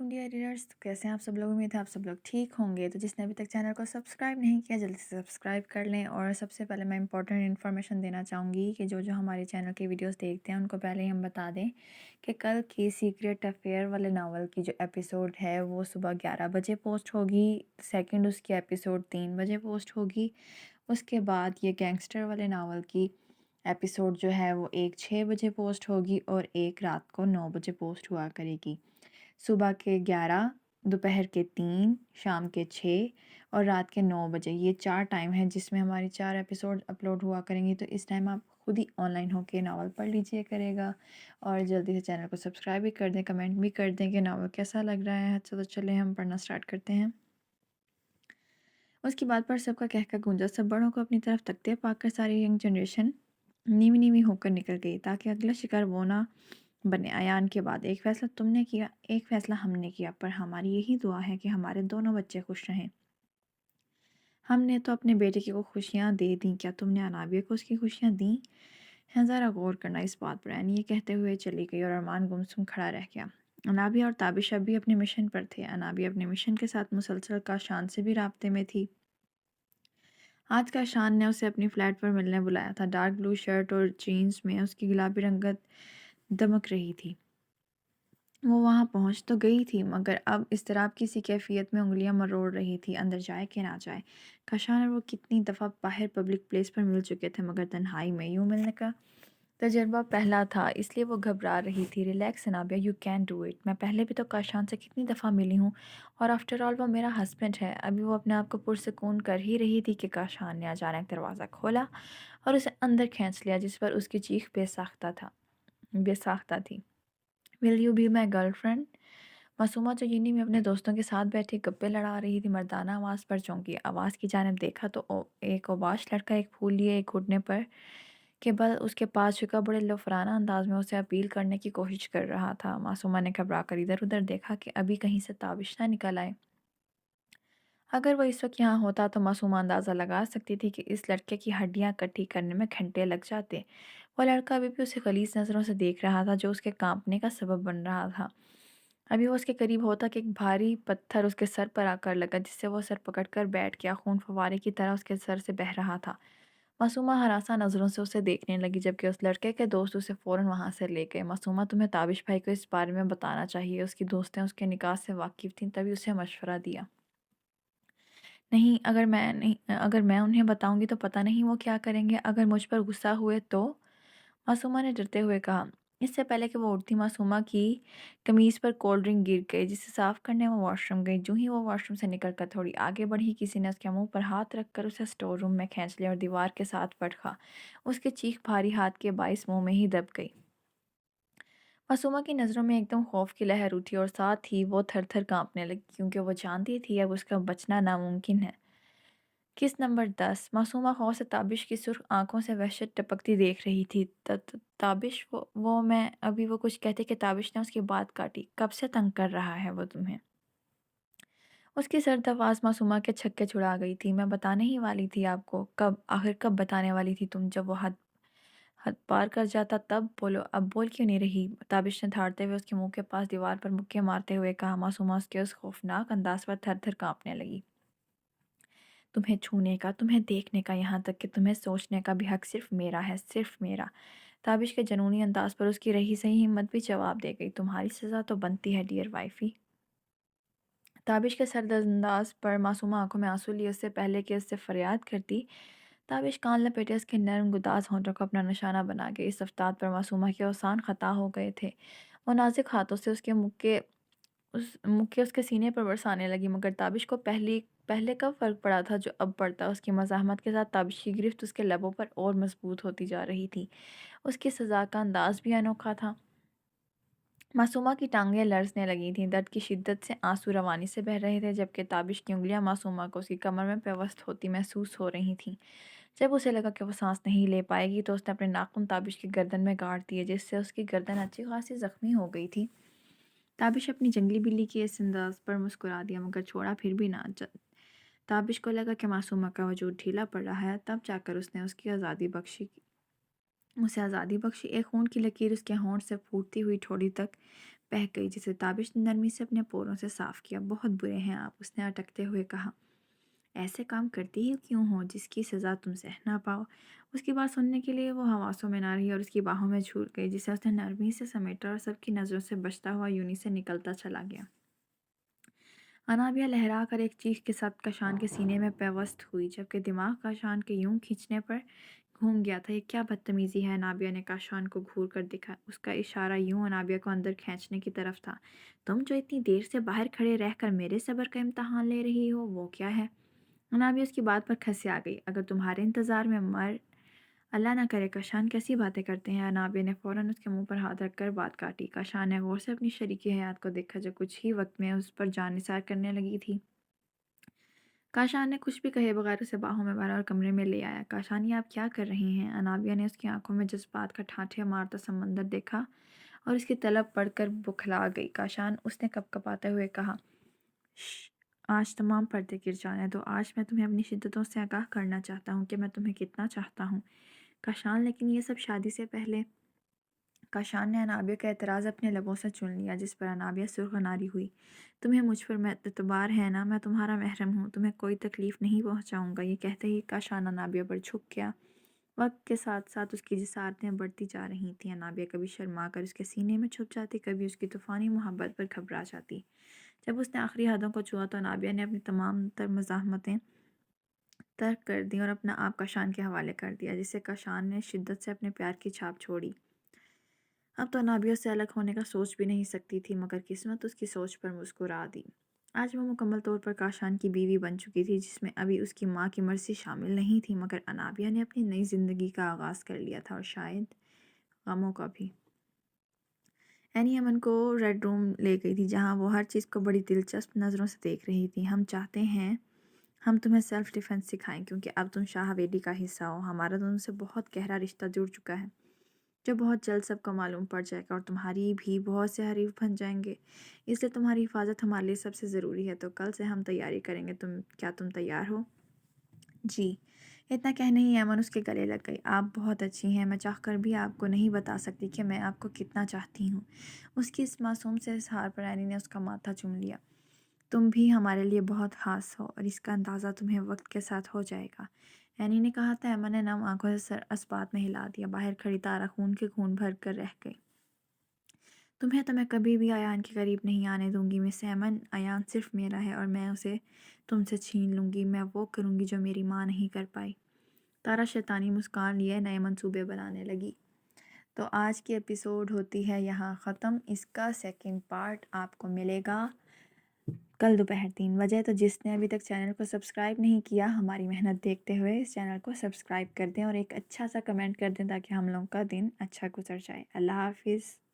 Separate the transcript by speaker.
Speaker 1: Dear readers, तो कैसे हैं आप सब लोग। उम्मीद है आप सब लोग ठीक होंगे। तो जिसने अभी तक चैनल को सब्सक्राइब नहीं किया जल्दी से सब्सक्राइब कर लें। और सबसे पहले मैं इंपॉर्टेंट इन्फॉर्मेशन देना चाहूँगी कि जो जो हमारे चैनल के वीडियोस देखते हैं उनको पहले ही हम बता दें कि कल की सीक्रेट अफेयर वाले नावल की जो एपिसोड है वो सुबह 11 बजे पोस्ट होगी। सेकेंड उसकी एपिसोड 3 बजे पोस्ट होगी। उसके बाद ये गैंगस्टर वाले नावल की एपिसोड जो है वो एक 6 बजे पोस्ट होगी और एक रात को 9 बजे पोस्ट हुआ करेगी। सुबह के 11, दोपहर के 3, शाम के 6 और रात के 9 बजे, ये 4 टाइम है जिसमें हमारी 4 एपिसोड अपलोड हुआ करेंगी। तो इस टाइम आप खुद ही ऑनलाइन होके नावल पढ़ लीजिए करेगा। और जल्दी से चैनल को सब्सक्राइब भी कर दें, कमेंट भी कर दें कि नावल कैसा लग रहा है। तो चले हम पढ़ना स्टार्ट करते हैं। उसकी बात पर सबका कहका गूंजा, सब बड़ों को अपनी तरफ तकते पाकर सारी यंग जनरेशन नीवी नीवी होकर निकल गई ताकि अगला शिकार वो ना बने। अयान के बाद एक फ़ैसला तुमने किया, एक फ़ैसला हमने किया, पर हमारी यही दुआ है कि हमारे दोनों बच्चे खुश रहें। हमने तो अपने बेटे की को खुशियाँ दे दी, क्या तुमने अनाबिया को उसकी खुशियाँ दी हैं? ज़रा गौर करना इस बात पर। एनी ये कहते हुए चली गई और अरमान गुमसुम खड़ा रह गया। अनाबिया और ताबिश अब भी अपने मिशन पर थे। अनाबिया अपने मिशन के साथ मुसलसल काशान से भी राब्ते में थी। आज काशान ने उसे अपनी फ्लैट पर मिलने बुलाया था। डार्क ब्लू शर्ट और जीन्स में उसकी गुलाबी रंगत दमक रही थी। वो वहाँ पहुँच तो गई थी मगर अब इज़्तिराब की सी कैफियत में उंगलियां मरोड़ रही थी, अंदर जाए कि ना जाए। काशान और वो कितनी दफ़ा बाहर पब्लिक प्लेस पर मिल चुके थे मगर तन्हाई में यूँ मिलने का तजर्बा पहला था, इसलिए वो घबरा रही थी। Relax Anabia, you can do it. मैं पहले भी तो काशान से कितनी दफ़ा मिली हूँ और आफ्टर ऑल वो मेरा हस्बैंड है। अभी वो अपने आप को पुरसकून कर ही रही थी कि काशान ने अचानक दरवाज़ा खोला और उसे अंदर खींच लिया, जिस पर उसकी चीख बेसाख्ता थी। Will you be my girlfriend? Masuma जो यूनी में अपने दोस्तों के साथ बैठी गप्पे लड़ा रही थी, मर्दाना आवाज़ पर चौंकी। आवाज़ की जानिब देखा तो एक ओबाश लड़का एक फूल लिए एक घुटने पर के बल उसके पास झुका बड़े लफराना अंदाज में उसे अपील करने की कोशिश कर रहा था। मासूमा ने घबरा कर इधर उधर देखा कि अभी कहीं से ताबिश ना निकल आए। अगर वो इस वक्त यहाँ होता तो मासूमा अंदाज़ा लगा सकती थी कि इस लड़के की हड्डियाँ इकट्ठी करने में घंटे लग जाते। वो लड़का अभी भी उसे खलीज नज़रों से देख रहा था, जो उसके कांपने का सबब बन रहा था। अभी वो उसके करीब होता कि एक भारी पत्थर उसके सर पर आकर लगा, जिससे वो सर पकड़कर बैठ गया। खून फव्वारे की तरह उसके सर से बह रहा था। मासूमा हरासा नज़रों से उसे देखने लगी, जबकि उस लड़के के दोस्त उसे फ़ौरन वहाँ से ले गए। मासूमा, तुम्हें ताबिश भाई को इस बारे में बताना चाहिए। उसकी दोस्तें उसके निकाह से वाकिफ़ थीं, तभी उसे मशवरा दिया। नहीं, अगर मैं उन्हें बताऊंगी तो पता नहीं वो क्या करेंगे। अगर मुझ पर गुस्सा हुए तो? मासूमा ने डरते हुए कहा। इससे पहले कि वो उठती, मासूमा की कमीज़ पर कोल्ड ड्रिंक गिर गई, जिसे साफ करने वो वॉशरूम गई। जूं ही वो वॉशरूम से निकलकर थोड़ी आगे बढ़ी, किसी ने उसके मुंह पर हाथ रखकर उसे स्टोर रूम में खींच लिया और दीवार के साथ पटका। उसकी चीख भारी हाथ के बाइस मुंह में ही दब गई। मासूमा की नज़रों में एकदम खौफ की लहर उठी और साथ ही वो थर थर कांपने लगी, क्योंकि वो जानती थी अब उसका बचना नामुमकिन है। किस नंबर 10? मासूमा खौफ से ताबिश की सुर्ख आंखों से वहशत टपकती देख रही थी। ताबिश, वो मैं अभी वो कुछ कहते कि ताबिश ने उसकी बात काटी। कब से तंग कर रहा है वो तुम्हें? उसकी सर्द आवाज़ मासूमा के छक्के छुड़ा गई थी। मैं बताने ही वाली थी आपको। कब? आखिर कब बताने वाली थी तुम? जब वो हद हद पार कर जाता तब। बोलो, अब बोल क्यों नहीं रही? ताबिश ने धाड़ते हुए उसके मुंह के पास दीवार पर मुक्के मारते हुए कहा। मासूमा उसके उस खौफनाक अंदाज पर थर थर कांपने लगी। तुम्हें छूने का, तुम्हें देखने का, यहाँ तक कि तुम्हें सोचने का भी हक सिर्फ मेरा है, सिर्फ मेरा। ताबिश के जनूनी अंदाज पर उसकी रही सही हिम्मत भी जवाब दे गई। तुम्हारी सज़ा तो बनती है डियर वाइफी। ताबिश के सर्द अंदाज पर मासूमा आंखों में आंसू लिए उससे पहले कि उससे फरियाद करती। ताबिश कान लपेटे उसके नरम गुदाज होंठों को अपना निशाना बना गई। इस रफ्तार पर मासूमा के औसान खता हो गए थे। वो नाजुक हाथों से उसके उसके सीने पर बरसाने लगी, मगर ताबिश को पहले कब फ़र्क पड़ा था जो अब पड़ता। उसकी मज़ाहमत के साथ ताबिश की गिरफ्त उसके लबों पर और मजबूत होती जा रही थी। उसकी सज़ा का अंदाज भी अनोखा था। मासूमा की टांगें लरजने लगी थीं। दर्द की शिद्दत से आंसू रवानी से बह रहे थे, जबकि ताबिश की उंगलियां मासूमा को उसकी कमर में पेवस्त होती महसूस हो रही थीं। जब उसे लगा कि वो सांस नहीं ले पाएगी तो उसने अपने नाखून ताबिश की गर्दन में गाड़ दिए, जिससे उसकी गर्दन अच्छी खासी जख्मी हो गई थी। ताबिश अपनी जंगली बिल्ली के इस अंदाज पर मुस्कुरा दिया, मगर छोड़ा फिर भी ना। ताबिश को लगा कि मासूमा का वजूद ढीला पड़ रहा है। तब जाकर उसने उसे आज़ादी बख्शी। एक खून की लकीर उसके होंठ से फूटती हुई ठोड़ी तक بہہ گئی جسے تابش نے نرمی سے اپنے پوروں سے صاف کیا۔ بہت برے ہیں آپ، اس نے اٹکتے ہوئے کہا۔ ایسے کام کرتی ہی کیوں ہو جس کی سزا تم سہ نہ پاؤ؟ اس کی بات سننے کے لیے وہ حواسوں میں نہ رہی اور اس کی باہوں میں جھول گئی، جسے اس نے نرمی سے سمیٹا اور سب کی نظروں سے بچتا ہوا یونی سے نکلتا چلا گیا۔ انابیہ لہرا کر ایک چیخ کے ساتھ کاشان کے سینے میں پیوست ہوئی، جبکہ دماغ کاشان کے یوں کھینچنے پر گھوم گیا تھا۔ یہ کیا بدتمیزی ہے؟ انابیہ نے کاشان کو گھور کر دیکھا۔ اس کا اشارہ یوں انابیہ کو اندر کھینچنے کی طرف تھا۔ تم جو اتنی دیر سے باہر کھڑے رہ کر میرے صبر کا امتحان لے رہی ہو، وہ کیا ہے؟ انابیہ اس کی بات پر کھنسیا گئی۔ اگر تمہارے انتظار میں مر اللہ نہ کرے، کاشان کیسی باتیں کرتے ہیں؟ انابیہ نے فوراً اس کے منہ پر ہاتھ رکھ کر بات کاٹی۔ کاشان نے غور سے اپنی شریک حیات کو دیکھا جو کچھ ہی وقت میں اس پر جان نثار کرنے لگی تھی۔ کاشان نے کچھ بھی کہے بغیر اسے باہوں میں بھرا اور کمرے میں لے آیا۔ کاشان، یہ آپ کیا کر رہی ہیں؟ انابیہ نے اس کی آنکھوں میں جذبات کا ٹھاٹھے مارتا سمندر دیکھا اور اس کی طلب پڑھ کر بکھلا گئی۔ کاشان، اس نے کپ کپاتے ہوئے کہا، "شش، آج تمام پردے گر جانے دو۔ آج میں تمہیں اپنی شدتوں سے آگاہ کرنا چاہتا ہوں کہ میں تمہیں کتنا چاہتا ہوں۔ کاشان، لیکن یہ سب شادی سے پہلے۔ کاشان نے انابیہ کا اعتراض اپنے لبوں سے چن لیا، جس پر انابیہ سرخناری ہوئی۔ تمہیں مجھ پر اعتبار ہے نا؟ میں تمہارا محرم ہوں، تمہیں کوئی تکلیف نہیں پہنچاؤں گا۔ یہ کہتے ہی کاشان انابیہ پر جھک گیا۔ وقت کے ساتھ ساتھ اس کی جسارتیں بڑھتی جا رہی تھیں۔ انابیہ کبھی شرما کر اس کے سینے میں چھپ جاتی، کبھی اس کی طوفانی محبت پر گھبرا جاتی۔ جب اس نے آخری حدوں کو چھوا تو انابیہ نے اپنی تمام تر مزاحمتیں ترک کر دیں اور اپنا آپ کاشان کے حوالے کر دیا، جس سے کاشان نے شدت سے اپنے پیار کی چھاپ چھوڑی۔ اب تو انابیہ سے الگ ہونے کا سوچ بھی نہیں سکتی تھی، مگر قسمت اس کی سوچ پر مسکرا دی۔ آج وہ مکمل طور پر کاشان کی بیوی بن چکی تھی، جس میں ابھی اس کی ماں کی مرضی شامل نہیں تھی، مگر انابیہ نے اپنی نئی زندگی کا آغاز کر لیا تھا، اور شاید غموں کا بھی۔ اینی امن کو ریڈ روم لے گئی تھی، جہاں وہ ہر چیز کو بڑی دلچسپ نظروں سے دیکھ رہی تھی۔ ہم چاہتے ہیں ہم تمہیں سیلف ڈیفنس سکھائیں، کیونکہ اب تم شاہ حویلی کا حصہ ہو۔ ہمارا تم سے بہت گہرا رشتہ جڑ چکا ہے، جو بہت جلد سب کو معلوم پڑ جائے گا، اور تمہاری بھی بہت سے حریف بن جائیں گے۔ اس لیے تمہاری حفاظت ہمارے لیے سب سے ضروری ہے۔ تو کل سے ہم تیاری کریں گے۔ کیا تم تیار ہو؟ جی۔ اتنا کہنے ہی ایمن اس کے گلے لگ گئی۔ آپ بہت اچھی ہیں، میں چاہ کر بھی آپ کو نہیں بتا سکتی کہ میں آپ کو کتنا چاہتی ہوں۔ اس کی اس معصوم سے اظہار پر اینی نے اس کا ماتھا چوم لیا۔ تم بھی ہمارے لیے بہت خاص ہو، اور اس کا اندازہ تمہیں وقت کے ساتھ ہو جائے گا، اینی نے کہا تو ایمن نے نم آنکھوں سے سر اسبات میں ہلا دیا۔ باہر کھڑی تارا خون کے خون بھر کر رہ گئی۔ تمہیں تو میں کبھی بھی ایان کے قریب نہیں آنے دوں گی مس ایمن۔ ایان صرف میرا ہے، اور میں اسے تم سے چھین لوں گی۔ میں وہ کروں گی جو میری ماں نہیں کر پائی۔ تارا شیطانی مسکان لیے نئے منصوبے بنانے لگی۔ تو آج کی ایپیسوڈ ہوتی ہے یہاں ختم۔ اس کا سیکنڈ پارٹ آپ کو ملے گا کل دوپہر 3 بجے۔ تو جس نے ابھی تک چینل کو سبسکرائب نہیں کیا، ہماری محنت دیکھتے ہوئے اس چینل کو سبسکرائب کر دیں اور ایک اچھا سا کمنٹ کر دیں، تاکہ ہم لوگوں کا دن اچھا گزر جائے۔ اللہ حافظ۔